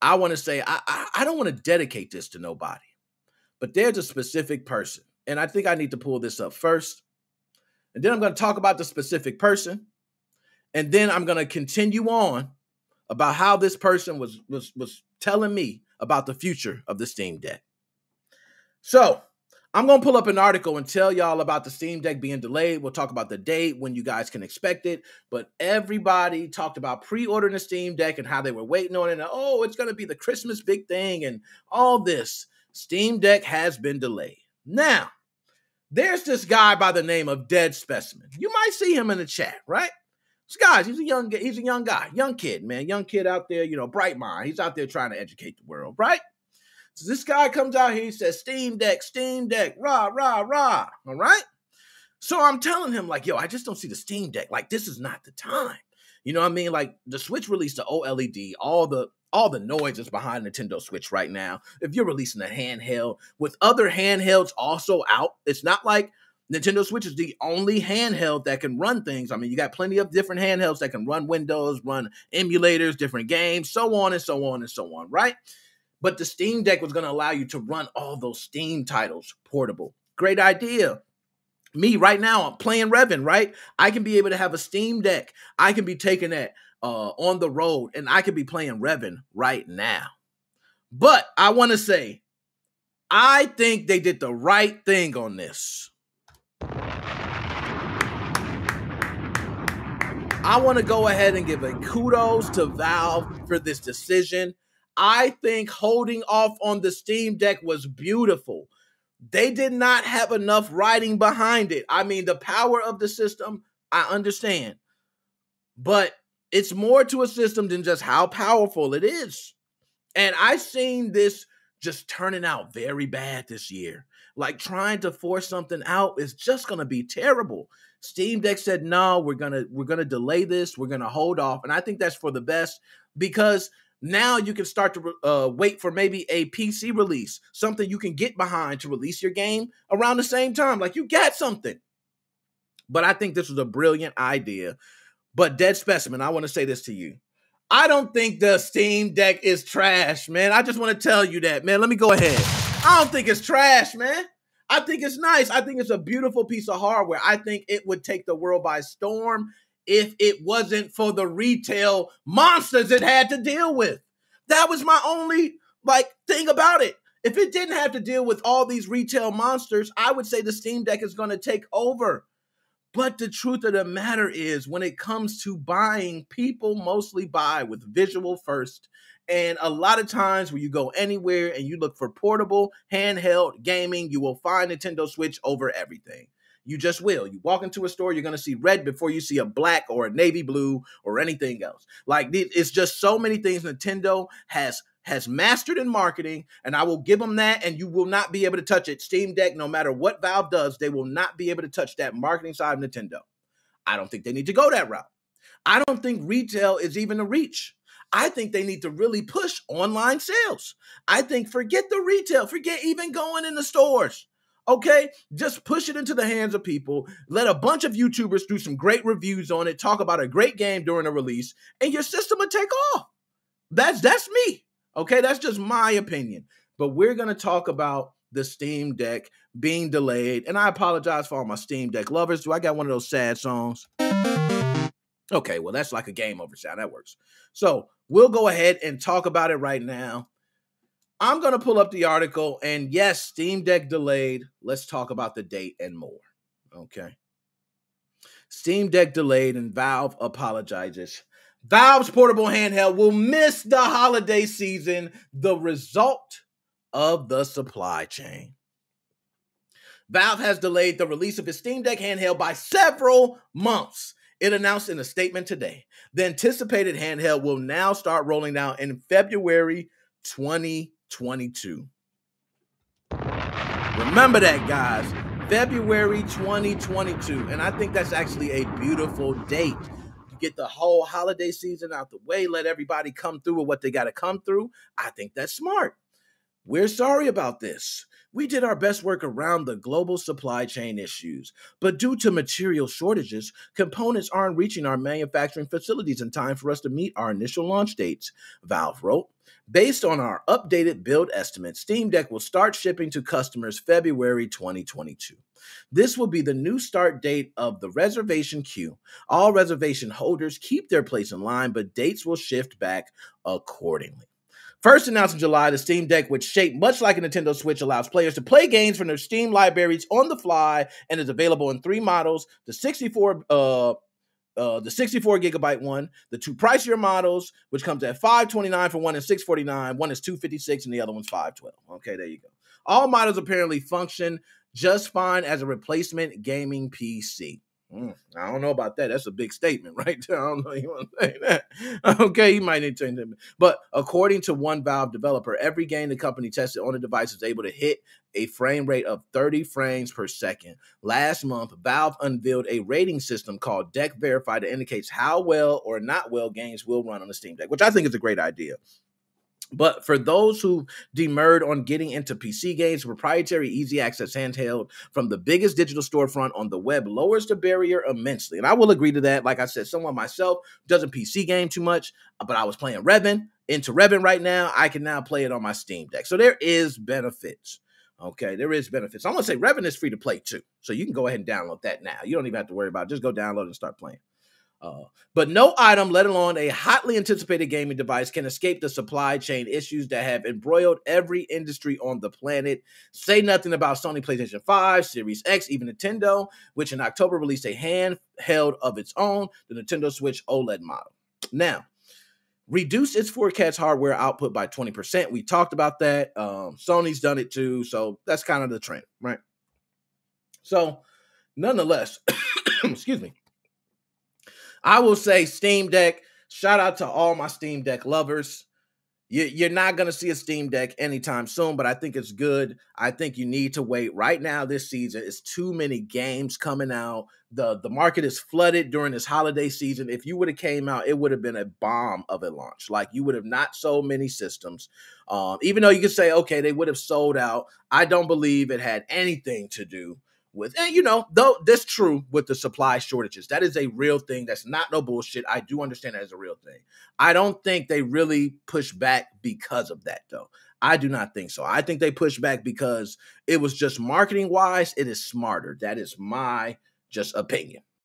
I want to say I don't want to dedicate this to nobody, but there's a specific person. And I think I need to pull this up first. And then I'm going to talk about the specific person. And then I'm going to continue on about how this person was telling me about the future of the Steam Deck. So I'm going to pull up an article and tell y'all about the Steam Deck being delayed. We'll talk about the date, when you guys can expect it. But everybody talked about pre-ordering the Steam Deck and how they were waiting on it. And, oh, it's going to be the Christmas big thing and all this. Steam Deck has been delayed. Now, there's this guy by the name of Dead Specimen. You might see him in the chat, right? This guy, he's a young guy, young kid, man. Young kid out there, bright mind. He's out there trying to educate the world, right? So this guy comes out here, he says, Steam Deck, rah, rah, rah, all right? So I'm telling him, like, yo, I just don't see the Steam Deck. Like, this is not the time. You know what I mean? Like, the Switch released the OLED, all the noise is behind Nintendo Switch right now. If you're releasing a handheld, with other handhelds also out, it's not like Nintendo Switch is the only handheld that can run things. I mean, you got plenty of different handhelds that can run Windows, run emulators, different games, so on and so on and so on, right? But the Steam Deck was going to allow you to run all those Steam titles portable. Great idea. Me right now, I'm playing Revan, right? I can be able to have a Steam Deck. I can be taking that on the road, and I can be playing Revan right now. But I want to say, I think they did the right thing on this. I want to go ahead and give a kudos to Valve for this decision. I think holding off on the Steam Deck was beautiful. They did not have enough writing behind it. I mean, the power of the system, I understand. But it's more to a system than just how powerful it is. And I've seen this just turning out very bad this year. Like, trying to force something out is just going to be terrible. Steam Deck said, no, we're gonna delay this. We're going to hold off. And I think that's for the best, because now you can start to wait for maybe a PC release, something you can get behind to release your game around the same time. Like, you got something. But I think this was a brilliant idea. But Dead Specimen, I want to say this to you. I don't think the Steam Deck is trash, man. I just want to tell you that, man. Let me go ahead. I don't think it's trash, man. I think it's nice. I think it's a beautiful piece of hardware. I think it would take the world by storm if it wasn't for the retail monsters it had to deal with. That was my only thing about it. If it didn't have to deal with all these retail monsters, I would say the Steam Deck is going to take over. But the truth of the matter is, when it comes to buying, people mostly buy with visual first. And a lot of times when you go anywhere and you look for portable, handheld gaming, you will find Nintendo Switch over everything. You just will. You walk into a store, you're going to see red before you see a black or a navy blue or anything else. Like, it's just so many things Nintendo has mastered in marketing, and I will give them that, and you will not be able to touch it. Steam Deck, no matter what Valve does, they will not be able to touch that marketing side of Nintendo. I don't think they need to go that route. I don't think retail is even a reach. I think they need to really push online sales. I think forget the retail, forget even going in the stores. Okay, just push it into the hands of people. Let a bunch of YouTubers do some great reviews on it, talk about a great game during a release, and your system will take off. That's me. Okay, that's just my opinion. But we're going to talk about the Steam Deck being delayed. And I apologize for all my Steam Deck lovers. Do I got one of those sad songs? Okay, well, that's like a game over sound. That works. So we'll go ahead and talk about it right now. I'm going to pull up the article. And yes, Steam Deck delayed. Let's talk about the date and more. Okay. Steam Deck delayed and Valve apologizes. Valve's portable handheld will miss the holiday season, the result of the supply chain. Valve has delayed the release of its Steam Deck handheld by several months. It announced in a statement today. The anticipated handheld will now start rolling out in February 2022. Remember that, guys. February 2022. And I think that's actually a beautiful date. Get the whole holiday season out the way, let everybody come through with what they got to come through. I think that's smart. We're sorry about this. We did our best work around the global supply chain issues, but due to material shortages, components aren't reaching our manufacturing facilities in time for us to meet our initial launch dates, Valve wrote. Based on our updated build estimates, Steam Deck will start shipping to customers February 2022. This will be the new start date of the reservation queue. All reservation holders keep their place in line, but dates will shift back accordingly. First announced in July, the Steam Deck, which shaped much like a Nintendo Switch, allows players to play games from their Steam libraries on the fly and is available in three models: the 64 gigabyte one, the two pricier models, which comes at $529 for one and $649. One is $256 and the other one's $512. Okay, there you go. All models apparently function just fine as a replacement gaming PC. I don't know about that. That's a big statement right there. I don't know you want to say that. Okay, you might need to change that. But according to one Valve developer, every game the company tested on the device is able to hit a frame rate of 30 frames per second. Last month, Valve unveiled a rating system called Deck Verify that indicates how well or not well games will run on the Steam Deck, which I think is a great idea. But for those who demurred on getting into PC games, proprietary easy access handheld from the biggest digital storefront on the web lowers the barrier immensely. And I will agree to that. Like I said, someone myself doesn't PC game too much, but I was playing Revan, into Revan right now. I can now play it on my Steam Deck. So there is benefits. Okay, there is benefits. I'm going to say Revan is free to play too. So you can go ahead and download that now. You don't even have to worry about it. Just go download and start playing. But no item, let alone a hotly anticipated gaming device, can escape the supply chain issues that have embroiled every industry on the planet. Say nothing about Sony PlayStation 5, Series X, even Nintendo, which in October released a handheld of its own, the Nintendo Switch OLED model. Now, reduced its forecast hardware output by 20%. We talked about that. Sony's done it too, so that's kind of the trend, right? So, nonetheless, excuse me. I will say Steam Deck, shout out to all my Steam Deck lovers. You're not going to see a Steam Deck anytime soon, but I think it's good. I think you need to wait. Right now this season, it's too many games coming out. The market is flooded during this holiday season. If you would have came out, it would have been a bomb of a launch. Like, you would have not sold many systems. Even though you could say, okay, they would have sold out. I don't believe it had anything to do with, and though that's true with the supply shortages. That is a real thing. That's not no bullshit. I do understand that as a real thing. I don't think they really push back because of that, though. I do not think so. I think they push back because it was just marketing wise, it is smarter. That is my just opinion.